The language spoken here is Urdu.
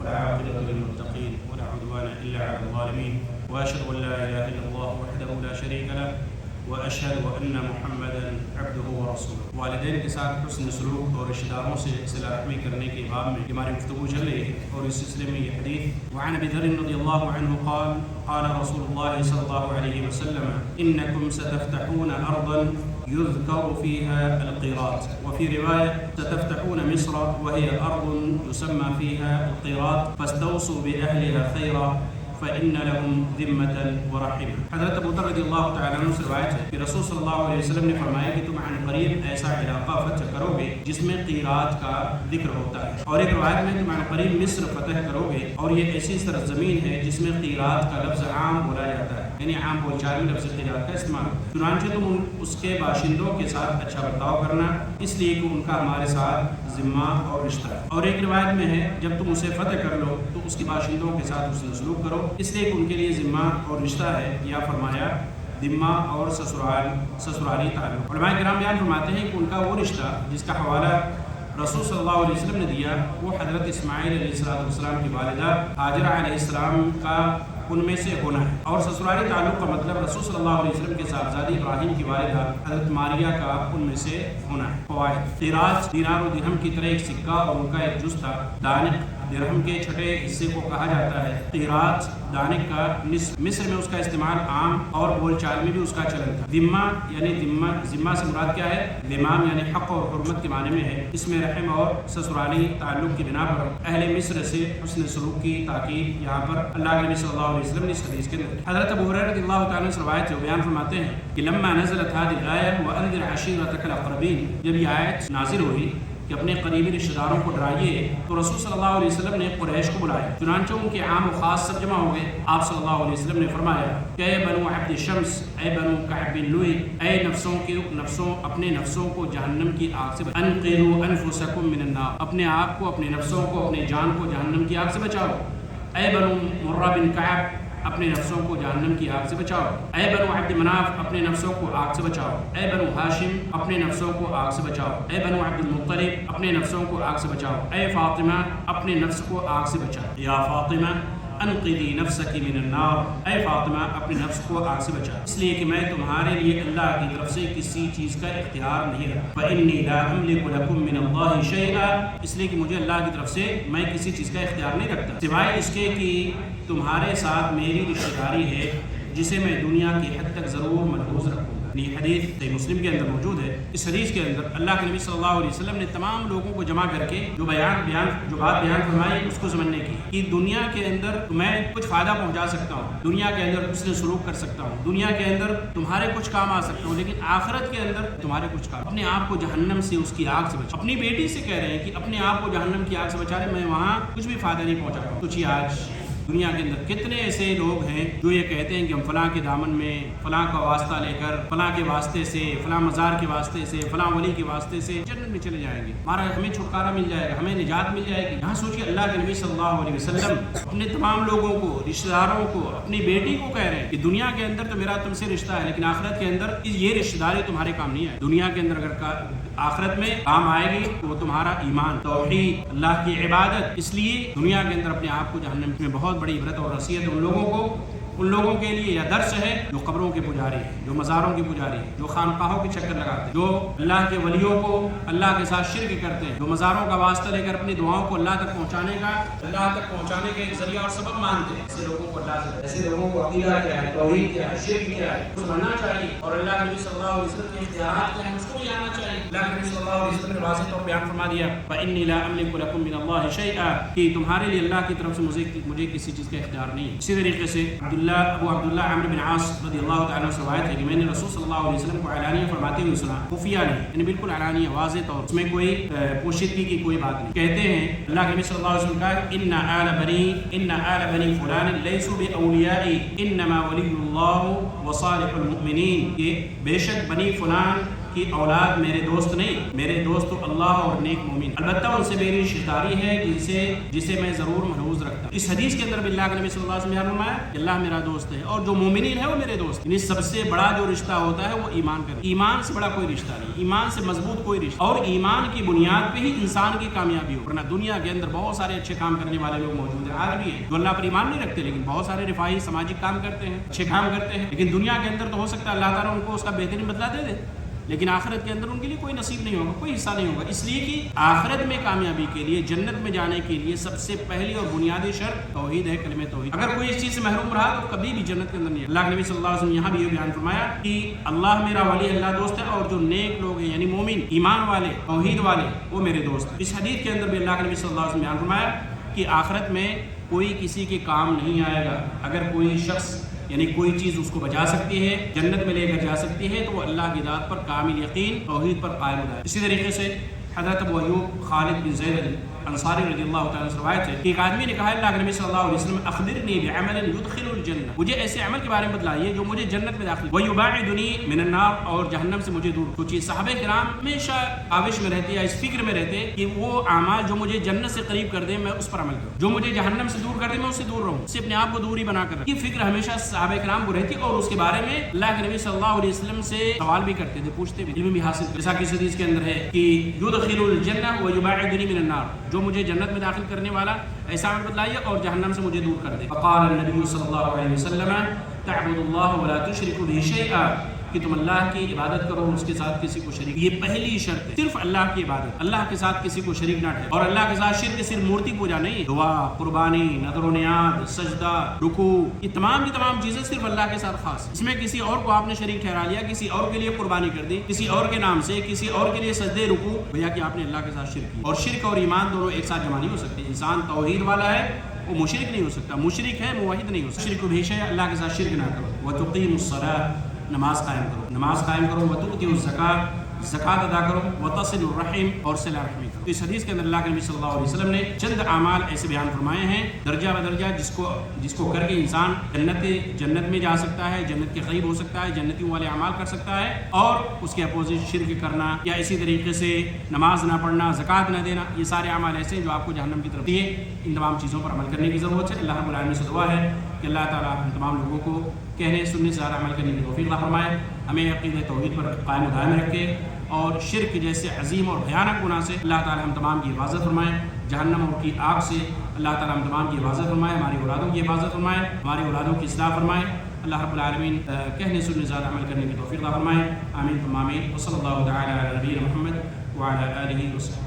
والعاقبة للمتقين ولا عدوان إلا على الظالمين وأشهد أن لا إله إلا الله وحده لا شريك له وأشهد أن محمدا عبده ورسوله. والدین کے ساتھ حسن سلوک اور رشتہ داروں سے صلہ رحمی کرنے کے باب میں ہماری گفتگو چل رہی ہے، اور اس سلسلے میں یہ حدیث وعن ابی ذر رضی اللہ عنہ قال قال رسول اللہ صلی اللہ علیہ وسلم انکم ستفتحون ارضا يذكر فيها القيراط، وفي رواية ستفتحون مصر وهي أرض يسمى فيها القيراط فاستوصوا بأهلها خيرا فإن لهم ذمة ورحمة۔ حضرت ابو ذر رضی اللہ تعالیٰ عنہ سے روایت ہے کہ رسول صلی اللہ علیہ وسلم نے فرمایا کہ تم عن قریب ایسا علاقہ فتح کرو گے جس میں قیراط کا ذکر ہوتا ہے، اور ایک روایت میں تم عن قریب مصر فتح کرو گے اور یہ ایسی سرزمین ہے جس میں قیراط کا لفظ عام بولا جاتا ہے، یعنی عام بول چال میں لفظ قیراط کا استعمال۔ چنانچہ تم اس کے باشندوں کے ساتھ اچھا برتاؤ کرنا، اس لیے کہ ان کا ہمارے ساتھ ذمہ اور رشتہ ہے۔ اور ایک روایت میں ہے جب تم اسے فتح کر لو تو اس کے باشندوں کے ساتھ حسن سلوک کرو، اس لیے کہ ان کے لیے ذمہ اور رشتہ ہے، یا فرمایا ذمہ اور سسرالی تعلق۔ علماء کرام بیان فرماتے ہیں کہ ان کا وہ رشتہ جس کا حوالہ رسول صلی اللہ علیہ وسلم نے دیا وہ حضرت اسماعیل علیہ السلام کی والدہ ہاجرہ علیہ السلام کا ان میں سے ہونا ہے، اور سسرالی تعلق کا مطلب رسول صلی اللہ علیہ وسلم کے صاحبزادی ابراہیم کی والدہ حضرت ماریہ کا ان میں سے ہونا ہے۔ فوائد: قیراط دینار و درہم کی طرح ایک سکہ اور ان کا ایک جز تھا۔ دانق درہم کے چھٹے حصے کو کہا جاتا ہے۔ قیراط دانق کا نصف، مصر میں اس کا استعمال عام اور بول چال میں بھی اس کا چلن تھا۔ ذمہ یعنی ذمہ سے مراد کیا ہے؟ ذمام یعنی حق اور حرمت کے معنی میں ہے۔ اس میں رحم اور سسرالی تعلق کی بنا پر اہل مصر سے حسن سلوک کی تاکید یہاں پر اللہ کے نبی صلی اللہ علیہ وسلم نے اس حدیث کے اندر۔ حضرت ابو ہریرہ رضی اللہ تعالیٰ عنہ سے روایت ہے، بیان فرماتے ہیں کہ لما نزلت هذه الآية وأنذر عشيرتك الأقربين، جب یہ آیت نازل ہوئی کہ اپنے قریبی رشتہ داروں کو ڈرائیے، تو رسول صلی اللہ علیہ وسلم نے قریش کو بلایا، چنانچہ ان کے عام و خاص سب جمع ہو گئے۔ آپ صلی اللہ علیہ وسلم نے فرمایا کہ اے بنو عبد شمس، اے بنو کعب بن لؤی، اے اپنے نفسوں کو جہنم کی آگ سے بچاؤ، انقذوا انفسکم من النار، اپنے آپ کو، اپنے نفسوں کو، اپنے جان کو جہنم کی آگ سے بچاؤ۔ اے بنو مرہ بن کعب، اپنے نفسوں کو جہنم کی آگ سے بچاؤ۔ اے بنو عبد مناف، اپنے نفسوں کو آگ سے بچاؤ۔ اے بنو ہاشم، اپنے نفسوں کو آگ سے بچاؤ۔ اے بنو عبد المطلب، اپنے نفسوں کو آگ سے بچاؤ۔ اے فاطمہ، اپنے نفس کو آگ سے بچاؤ۔ یا فاطمہ انقذی نفسک من النار، اے فاطمہ اپنے نفس کو آگ سے بچا، اس لیے کہ میں تمہارے لیے اللہ کی طرف سے کسی چیز کا اختیار نہیں رکھتا۔ فإنی لا أملك لكم من الله شيئا، اس لیے کہ مجھے اللہ کی طرف سے میں کسی چیز کا اختیار نہیں رکھتا سوائے اس کے کہ تمہارے ساتھ میری رشتہ داری ہے جسے میں دنیا کی حد تک ضرور محفوظ رکھوں گا۔ یہ حدیث صحیح مسلم کے اندر موجود ہے۔ اس حدیث کے اندر اللہ کے نبی صلی اللہ علیہ وسلم نے تمام لوگوں کو جمع کر کے جو بات بیان فرمائی اس کو سمجھنے کی کہ دنیا کے اندر میں کچھ فائدہ پہنچا سکتا ہوں، دنیا کے اندر حسن سلوک کر سکتا ہوں، دنیا کے اندر تمہارے کچھ کام آ سکتا ہوں، لیکن آخرت کے اندر تمہارے کچھ کام، اپنے آپ کو جہنم سے، اس کی آگ سے بچا۔ اپنی بیٹی سے کہہ رہے ہیں کہ اپنے آپ کو جہنم کی آگ سے بچا رہے، میں وہاں کچھ بھی فائدہ نہیں پہنچا پاؤں۔ سوچیے آج دنیا کے اندر کتنے ایسے لوگ ہیں جو یہ کہتے ہیں کہ ہم فلاں کے دامن میں فلاں کا واسطہ لے کر، فلاں کے واسطے سے، فلاں مزار کے واسطے سے، فلاں ولی کے واسطے سے جنت میں چلے جائیں گے، ہمیں چھٹکارا مل جائے گا، ہمیں نجات مل جائے گی۔ یہاں سوچیے اللہ کے نبی صلی اللہ علیہ وسلم اپنے تمام لوگوں کو، رشتہ داروں کو، اپنی بیٹی کو کہہ رہے ہیں کہ دنیا کے اندر تو میرا تم سے رشتہ ہے، لیکن آخرت کے اندر یہ رشتہ داری تمہارے کام نہیں آئے۔ دنیا کے اندر اگر آخرت میں کام آئے گی تو وہ تمہارا ایمان، توحید، اللہ کی عبادت۔ اس لیے دنیا کے اندر اپنے آپ کو جہنم میں بہت بڑی عبرت اور نصیحت ان لوگوں کے لیے یہ درس ہے جو قبروں کے پجاری ہیں، جو مزاروں کے پجاری ہیں، جو خانقاہوں کے چکر لگاتے ہیں، جو اللہ کے ولیوں کو اللہ کے ساتھ شرک کرتے ہیں، جو مزاروں کا واسطہ لے کر اپنی دعاؤں کو اللہ تک پہنچانے کا ایک ذریعہ اور سبب مانتے ہیں۔ ایسے لوگوں کو ایسے لوگوں کو عقیدہ کیا ہے، توحید کیا ہے، شرک کیا ہے، اس کو ماننا چاہیے، اور اللہ کے نبی صلی اللہ علیہ وسلم کے اختیارات کیا ہیں اس کو بھی آنا چاہیے۔ اللہ کے نبی صلی اللہ علیہ وسلم نے واضح طور پر بیان فرما دیا فإنی لا أملك لكم من الله شيئا، کہ تمہارے لیے اللہ کی طرف سے مجھے کسی چیز کا اختیار نہیں ہے۔ اسی طریقے سے ابو عبداللہ عمرو بن عاص رضی اللہ تعالیٰ عنہ سے روایت ہے کہ میں نے رسول صلی اللہ علیہ وسلم کو اعلانیہ فرماتے ہوئے سنا، خفیہ نہیں، یعنی بالکل اعلانیہ، واضح طور، اس میں کوئی پوشیدگی کی کوئی بات نہیں۔ کہتے ہیں اللہ کے نبی صلی اللہ علیہ وسلم کا ان آل بنی فلان لیسوا باولیاء انما ولی اللہ وصالح المؤمنین، کہ بے شک بنی فلان کی اولاد میرے دوست نہیں، میرے دوست تو اللہ اور نیک مومن، البتہ ان سے میری رشتہ داری ہے جسے میں ضرور محفوظ رکھتا ہوں۔ اس حدیث کے اندر بھی اللہ کے نبی صلی اللہ علیہ وسلم نے فرمایا کہ اللہ میرا دوست ہے اور جو مومنین ہے وہ میرے دوست، یعنی سب سے بڑا جو رشتہ ہوتا ہے وہ ایمان کا، ایمان سے بڑا کوئی رشتہ نہیں، ایمان سے مضبوط کوئی رشتہ، اور ایمان کی بنیاد پہ ہی انسان کی کامیابی ہو، ورنہ دنیا کے اندر بہت سارے اچھے کام کرنے والے لوگ موجود ہیں، آج بھی ہیں جو اللہ پر ایمان نہیں رکھتے لیکن بہت سارے رفاہی سماجی کام کرتے ہیں، اچھے کام کرتے ہیں، لیکن دنیا کے اندر تو ہو سکتا ہے اللہ تعالیٰ ان کو اس کا بہترین بدلہ دے دے، لیکن آخرت کے اندر ان کے لیے کوئی نصیب نہیں ہوگا، کوئی حصہ نہیں ہوگا، اس لیے کہ آخرت میں کامیابی کے لیے، جنت میں جانے کے لیے سب سے پہلی اور بنیادی شرط توحید ہے، کلمہ توحید۔ اگر کوئی اس چیز سے محروم رہا تو کبھی بھی جنت کے اندر نہیں ہے۔ اللہ کے نبی صلی اللہ علیہ وسلم یہاں بھی یہ بیان فرمایا کہ اللہ میرا ولی، اللہ دوست ہے، اور جو نیک لوگ ہیں یعنی مومن، ایمان والے، توحید والے، وہ میرے دوست ہیں۔ اس حدیث کے اندر بھی اللہ کے نبی صلی اللہ علیہ وسلم بیان فرمایا کہ آخرت میں کوئی کسی کے کام نہیں آئے گا، اگر کوئی شخص یعنی کوئی چیز اس کو بچا سکتی ہے، جنت میں لے کر جا سکتی ہے، تو وہ اللہ کی ذات پر کامل یقین، توحید پر قائم رہا ہے۔ اسی طریقے سے حضرت ابو ایوب خالد بن زید انصاری رضی اللہ تعالیٰ عنہ سے روایت ہے کہ ایک آدمی نے کہا اللہ کے نبی صلی اللہ علیہ وسلم اخبرنی بعمل يدخل الجنہ، مجھے ایسے عمل کے بارے میں بتلائیے جو مجھے جنت میں داخل ویباعدنی من النار، اور جہنم سے مجھے دور۔ تو صحابہ کرام ہمیشہ کاوش میں رہتے یا اس فکر میں رہتے کہ وہ اعمال جو مجھے جنت سے قریب کر دیں میں اس پر عمل کروں، جو مجھے جہنم سے دور کر دیں میں اس سے دور رہوں، اس سے اپنے آپ کو دوری بنا کر رکھوں۔ یہ فکر ہمیشہ صحابہ کرام کو رہتی اور اس کے بارے میں اللہ کے نبی صلی اللہ علیہ وسلم سے سوال بھی کرتے تھے، پوچھتے بھی، علم بھی حاصل کرتے، جیسا کہ اس حدیث کے اندر ہے کہ يدخل الجنہ ويباعدنی من النار، جو مجھے جنت میں داخل کرنے والا ایسا عمل بتلائیے اور جہنم سے مجھے دور کر دے۔ فقال النبی صلی اللہ علیہ وسلم تعبد اللہ ولا تشرک به شیئا، کہ تم اللہ کی عبادت کرو اور اس کے ساتھ کسی کو شریک، یہ پہلی شرط ہے، صرف اللہ کی عبادت، اللہ کے ساتھ کسی کو شریک نہ ٹھہرے، اور اللہ کے ساتھ شرک صرف مورتی پوجا نہیں، دعا، قربانی، نذر و نیاز، سجدہ، رکوع، یہ تمام کی تمام چیزیں صرف اللہ کے ساتھ خاص، اس میں کسی اور کو آپ نے شریک ٹھہرا لیا، کسی اور کے لیے قربانی کر دی، کسی اور کے نام سے، کسی اور کے لیے سجدے، رکوع، گویا کہ آپ نے اللہ کے ساتھ شرک کیا، اور شرک اور ایمان دونوں ایک ساتھ جمع نہیں ہو سکتے، انسان توحید والا ہے وہ مشرک نہیں ہو سکتا، مشرک ہے موحد نہیں ہو سکتا، شرک بھی ہے، اللہ کے ساتھ شرک نہ کرو، وتقیم الصلاۃ، نماز قائم کرو، نماز قائم کرو، وتؤتی الزکاۃ، زکات ادا کرو، وتصل الرحم، اور صلہ رحمی کرو۔ اس حدیث کے اندر اللہ کے نبی صلی اللہ علیہ وسلم نے چند اعمال ایسے بیان فرمائے ہیں درجہ بدرجہ جس کو کر کے انسان جنت میں جا سکتا ہے، جنت کے قریب ہو سکتا ہے، جنتیوں والے اعمال کر سکتا ہے، اور اس کے اپوزٹ شرک کرنا یا اسی طریقے سے نماز نہ پڑھنا، زکات نہ دینا، یہ سارے اعمال ایسے ہیں جو آپ کو جہنم کی طرف دیے۔ ان تمام چیزوں پر عمل کرنے کی ضرورت ہے۔ اللہ رب العالمین سے دعا ہے کہ اللہ تعالیٰ ہم تمام لوگوں کو کہنے سننے سے زیادہ عمل کرنے کی توفیق عطا فرمائے، ہمیں عقیدہ توحید پر قائم و دائم رکھے، اور شرک جیسے عظیم اور بھیانک گناہ سے اللہ تعالیٰ ہم تمام کی حفاظت فرمائے، جہنم اور کی آگ سے اللہ تعالیٰ ہم تمام کی حفاظت فرمائے، ہماری اولادوں کی حفاظت فرمائے، ہماری اولادوں کی اصلاح فرمائے۔ اللہ رب العالمین کہنے سننے زیادہ عمل کرنے کی توفیق عطا فرمائے، آمین ثم آمین، وصلی اللہ تعالیٰ علی نبینا محمد وعلی آلہ وصحبہ۔